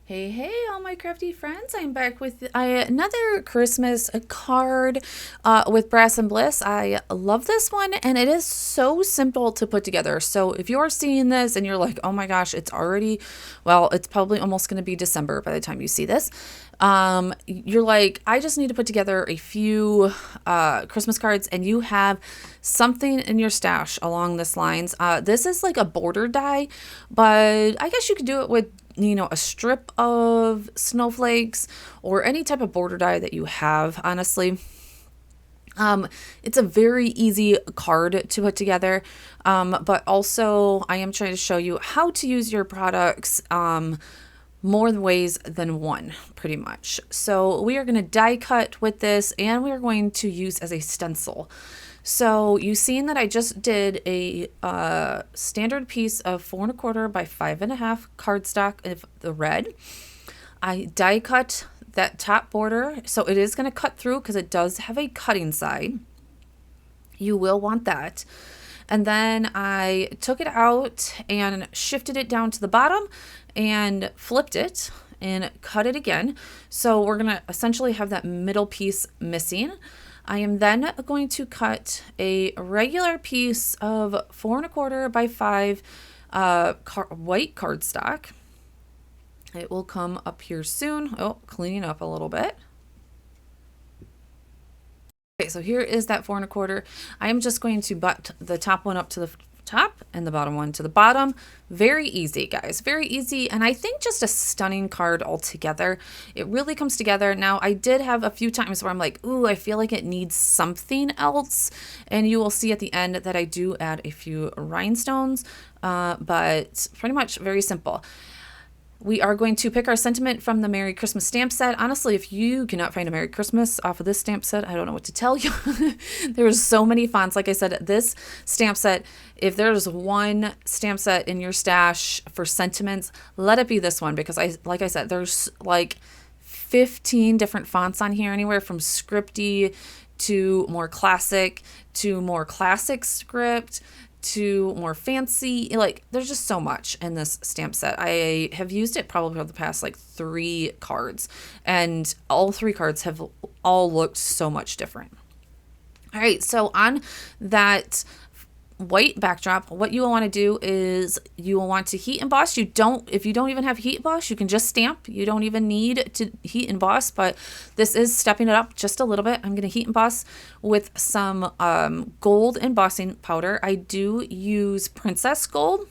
Hey, hey, all my crafty friends. I'm back with another Christmas card with Brass and Bliss. I love this one, and it is so simple to put together. So if you're seeing this and you're like, oh my gosh, it's already, well, it's probably almost going to be December by the time you see this. You're like, I just need to put together a few Christmas cards, and you have something in your stash along this lines. This is like a border die, but I guess you could do it with a strip of snowflakes or any type of border die that you have, honestly. It's a very easy card to put together, but also I am trying to show you how to use your products more ways than one, pretty much. So we are going to die cut with this, and we are going to use as a stencil. So you've seen that I just did a standard piece of 4¼ by 5½ cardstock of the red. I die cut that top border, so it is going to cut through because it does have a cutting side. You will want that. And then I took it out and shifted it down to the bottom and flipped it and cut it again. So we're going to essentially have that middle piece missing. I am then going to cut a regular piece of 4¼ by 5 white cardstock. It will come up here soon. Oh, cleaning up a little bit. Okay, so here is that 4¼ I am just going to butt the top one up to the top and the bottom one to the bottom. Very easy, guys, very easy. And I think just a stunning card altogether. It really comes together. Now, I did have a few times where I'm like, ooh, I feel like it needs something else. And you will see at the end that I do add a few rhinestones, but pretty much very simple. We are going to pick our sentiment from the Merry Christmas stamp set. Honestly, if you cannot find a Merry Christmas off of this stamp set, I don't know what to tell you. There's so many fonts. Like I said, this stamp set, if there's one stamp set in your stash for sentiments, let it be this one, because like I said, there's like 15 different fonts on here, anywhere from scripty to more classic script to more fancy. Like, there's just so much in this stamp set. I have used it probably for the past like 3 cards, and all 3 cards have all looked so much different. All right, so on that white backdrop, what you will want to do is you will want to heat emboss. If you don't even have heat emboss, you can just stamp. You don't even need to heat emboss, but this is stepping it up just a little bit. I'm going to heat emboss with some gold embossing powder. I do use Princess Gold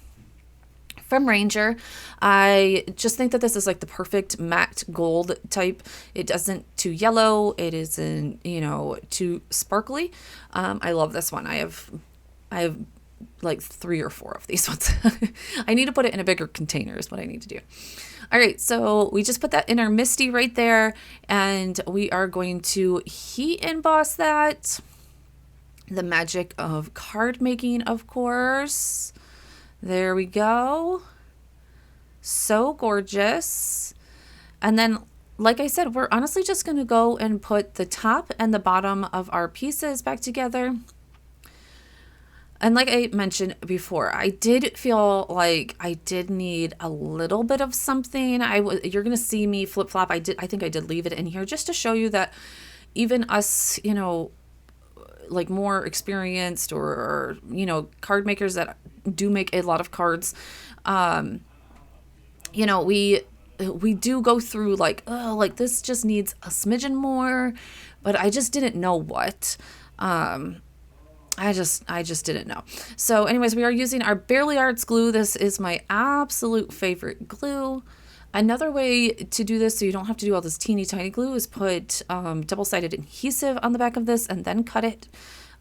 from Ranger. I just think that this is like the perfect matte gold type. It doesn't too yellow. It isn't, too sparkly. I love this one. I have like 3 or 4 of these ones. I need to put it in a bigger container is what I need to do. All right, so we just put that in our Misty right there, and we are going to heat emboss that. The magic of card making, of course. There we go. So gorgeous. And then, like I said, we're honestly just going to go and put the top and the bottom of our pieces back together. And like I mentioned before, I did feel like I did need a little bit of something. You're going to see me flip-flop. I think I did leave it in here just to show you that even us, like more experienced or card makers that do make a lot of cards, we do go through like, oh, like this just needs a smidgen more, but I just didn't know what. I just didn't know. So anyways, we are using our Barely Arts glue. This is my absolute favorite glue. Another way to do this so you don't have to do all this teeny tiny glue is put double-sided adhesive on the back of this and then cut it.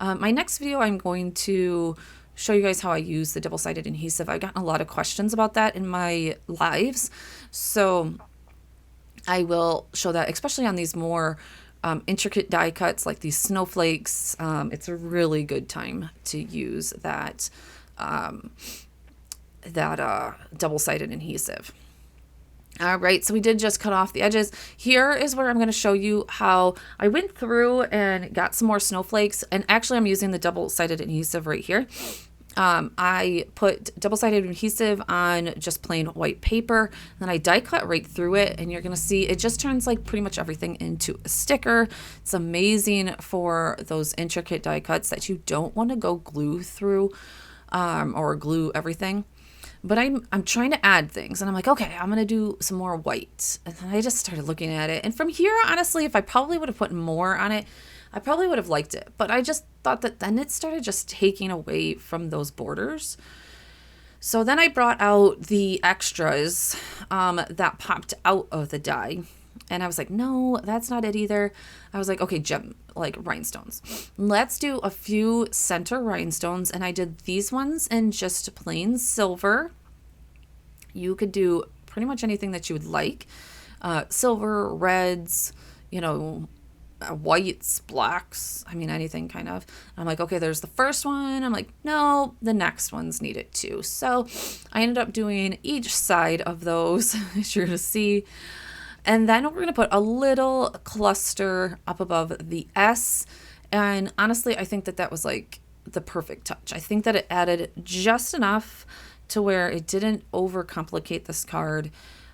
My next video, I'm going to show you guys how I use the double-sided adhesive. I've gotten a lot of questions about that in my lives. So I will show that, especially on these more intricate die cuts like these snowflakes. It's a really good time to use that double-sided adhesive. All right, so we did just cut off the edges. Here is where I'm going to show you how I went through and got some more snowflakes, and actually I'm using the double-sided adhesive right here. I put double-sided adhesive on just plain white paper. Then I die cut right through it, and you're going to see it just turns like pretty much everything into a sticker. It's amazing for those intricate die cuts that you don't want to go glue through or glue everything. But I'm trying to add things, and I'm like, okay, I'm going to do some more white. And then I just started looking at it. And from here, honestly, if I probably would have put more on it, I probably would have liked it. But I just thought that then it started just taking away from those borders. So then I brought out the extras that popped out of the die. And I was like, no, that's not it either. I was like, okay, gem, like rhinestones. Let's do a few center rhinestones. And I did these ones in just plain silver. You could do pretty much anything that you would like. Silver, reds, whites, blacks, I mean, anything kind of. I'm like, okay, there's the first one. I'm like, no, the next one's needed too. So I ended up doing each side of those, as you're going to see. And then we're going to put a little cluster up above the S. And honestly, I think that that was like the perfect touch. I think that it added just enough to where it didn't overcomplicate this card,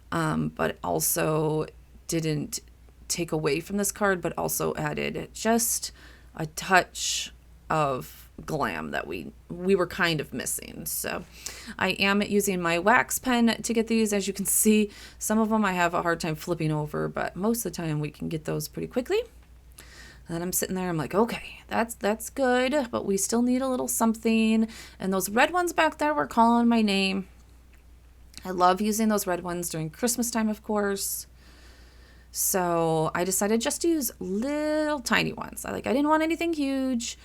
but also didn't take away from this card, but also added just a touch of glam that we were kind of missing. So I am using my wax pen to get these. As you can see, some of them I have a hard time flipping over, but most of the time we can get those pretty quickly. And I'm sitting there, I'm like, okay, that's good, but we still need a little something. And those red ones back there were calling my name. I love using those red ones during Christmas time, of course. So I decided just to use little tiny ones. I didn't want anything huge.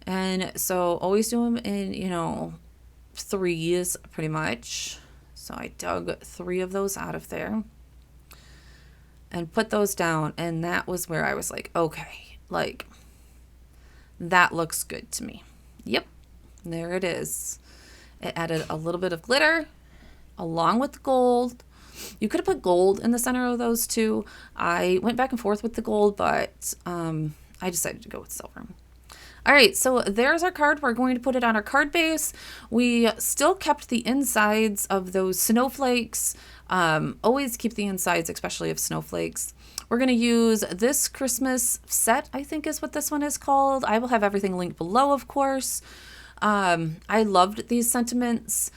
And so always do them in, threes pretty much. So I dug 3 of those out of there and put those down. And that was where I was like, okay, that looks good to me. Yep, there it is. It added a little bit of glitter along with the gold. You could have put gold in the center of those too. I went back and forth with the gold, but I decided to go with silver. All right, so there's our card. We're going to put it on our card base. We still kept the insides of those snowflakes. Always keep the insides, especially of snowflakes. We're going to use this Christmas set, I think is what this one is called. I will have everything linked below, of course. I loved these sentiments.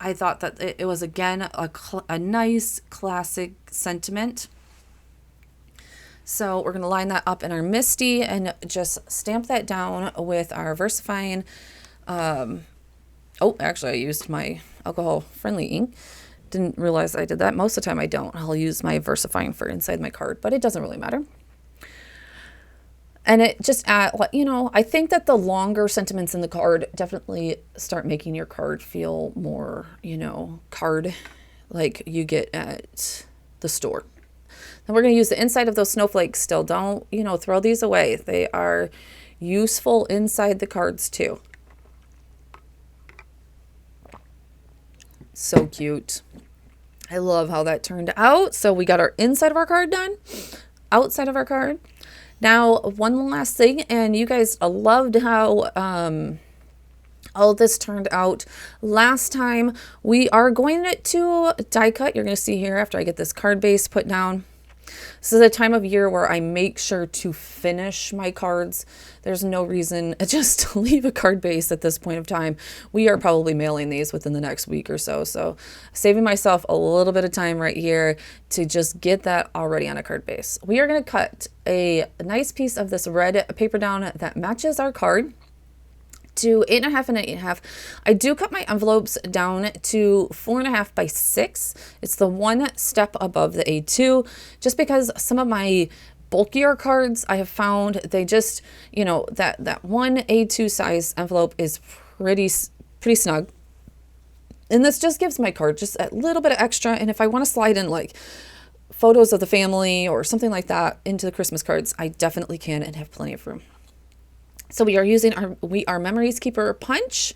I thought that it was, again, a nice classic sentiment. So we're going to line that up in our Misty and just stamp that down with our VersaFine. Actually, I used my alcohol-friendly ink. Didn't realize I did that. Most of the time I don't. I'll use my VersaFine for inside my card, but it doesn't really matter. And it just, I think that the longer sentiments in the card definitely start making your card feel more, card like you get at the store. Then we're going to use the inside of those snowflakes still. Don't, throw these away. They are useful inside the cards too. So cute. I love how that turned out. So we got our inside of our card done, outside of our card. Now, one last thing, and you guys loved how all this turned out last time. We are going to die cut. You're going to see here after I get this card base put down. This is a time of year where I make sure to finish my cards. There's no reason just to leave a card base at this point of time. We are probably mailing these within the next week or so. So saving myself a little bit of time right here to just get that already on a card base. We are going to cut a nice piece of this red paper down that matches our card to 8.5 and 8.5. I do cut my envelopes down to 4.5 by 6. It's the one step above the A2, just because some of my bulkier cards I have found they just, that one A2 size envelope is pretty snug. And this just gives my card just a little bit of extra. And if I want to slide in like photos of the family or something like that into the Christmas cards, I definitely can and have plenty of room. So we are using our Memories Keeper punch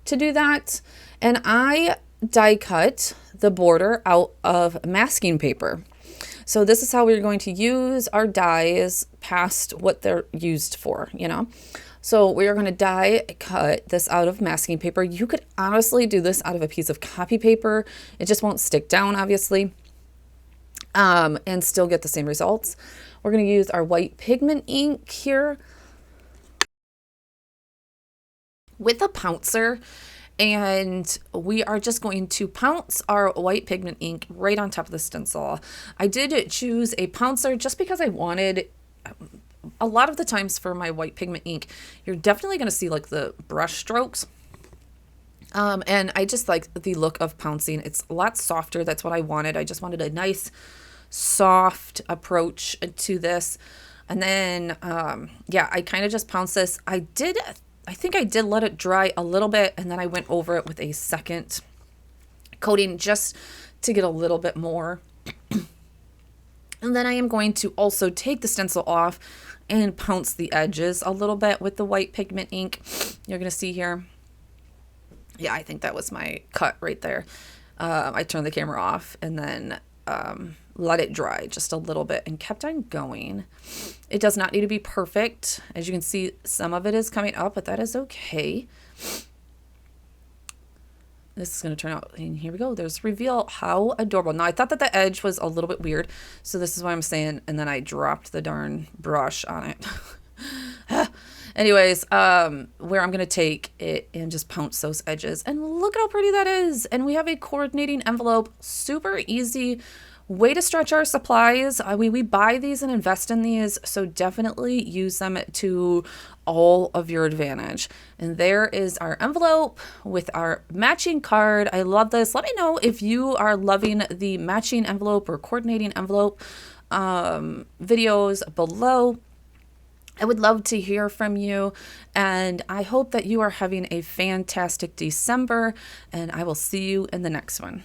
to do that. And I die cut the border out of masking paper. So this is how we're going to use our dies past what they're used for, So we are going to die cut this out of masking paper. You could honestly do this out of a piece of copy paper. It just won't stick down, obviously, and still get the same results. We're going to use our white pigment ink here with a pouncer, and we are just going to pounce our white pigment ink right on top of the stencil. I did choose a pouncer just because I wanted, a lot of the times for my white pigment ink, you're definitely going to see like the brush strokes. And I just like the look of pouncing. It's a lot softer. That's what I wanted. I just wanted a nice, soft approach to this. And then, yeah, I kind of just pounced this. I think I did let it dry a little bit, and then I went over it with a second coating just to get a little bit more. And then I am going to also take the stencil off and pounce the edges a little bit with the white pigment ink. You're going to see here. Yeah, I think that was my cut right there. I turned the camera off and then let it dry just a little bit and kept on going. It does not need to be perfect. As you can see, some of it is coming up, but that is okay. This is going to turn out, and here we go. There's reveal. How adorable. Now, I thought that the edge was a little bit weird, so this is what I'm saying, and then I dropped the darn brush on it. Anyways, where I'm going to take it and just pounce those edges. And look how pretty that is. And we have a coordinating envelope. Super easy way to stretch our supplies. We buy these and invest in these, so definitely use them to all of your advantage. And there is our envelope with our matching card. I love this. Let me know if you are loving the matching envelope or coordinating envelope videos below. I would love to hear from you, and I hope that you are having a fantastic December, and I will see you in the next one.